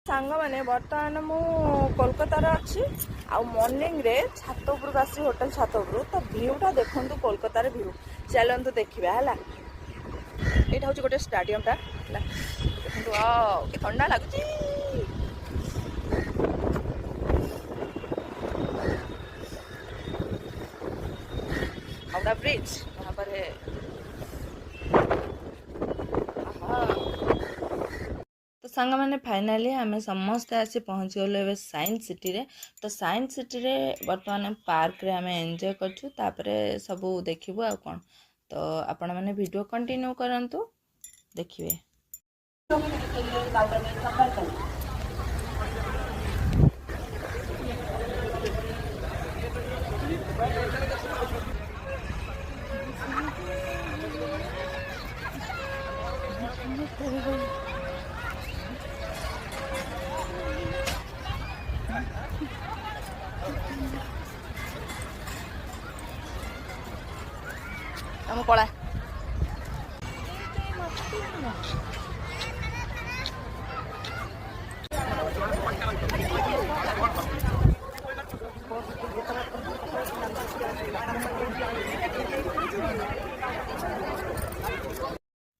सांग मैंने बर्तमान मु कोलकाता अच्छी आ मॉर्निंग रे छात उपरक आसी होटल छात उपर तो भ्यूटा देखु कोलकातार भ्यू चलतु देखा है यहाँ हूँ गोटे स्टाडियमटा देखो कि ठंडा लगुच हावड़ा ब्रिज वहाँ पर है। तो सांग मैंने फाइनाली आम समस्ते आसी पहुँची गलु ए साइंस सिटी रे। तो साइंस सिटी रे बर्तमान पार्क रे आम एंजॉय करछु तापरे सबू देखिबु आ कोन। तो आपण मैंने वीडियो कंटिन्यू करंतु देखिए। हम पड़ा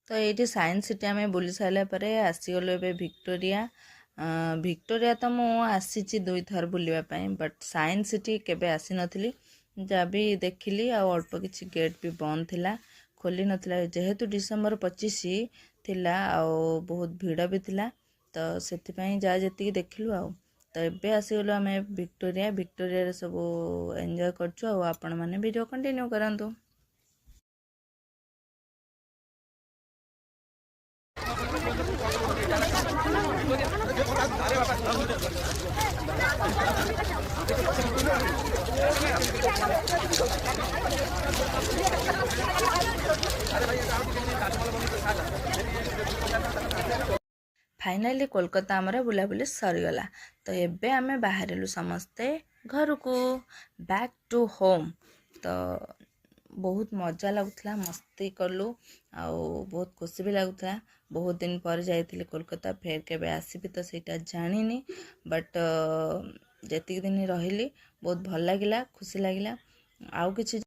तो ये साइंस सिटी आम बुली सारे आसीगलु ए विक्टोरिया। विक्टोरिया तो मुझे 2 थर बुलवाई बट साइंस सिटी केबे आसी नथिली। जहाँ भी देखिली अल्प किसी गेट भी बंद थिला खोली नथिला जेहेतु डिसेम्बर 25 थिला बहुत भीड़ भी थिला। तो सेतिपई जहाँ जी देखिलु तो एबे आसीगलु आम विक्टोरिया। विक्टोरिया सब एंजॉय करछु आपण माने वीडियो कंटिन्यू करंतु। फाइनाली कोलकाता आमर बुलाबुली सरीगला। तो एबे आमे बाहरलु समस्ते घर को बैक टू होम। तो बहुत मजा लगुला मस्ती कलु आ बहुत खुशी भी लगुला। बहुत दिन पर जाइए कोलकाता फेर केबे आसीबी तो सेटा जानिनी बट जेतिक दिन रहिली बहुत भल लगिला खुशी लगिला। आउ किछि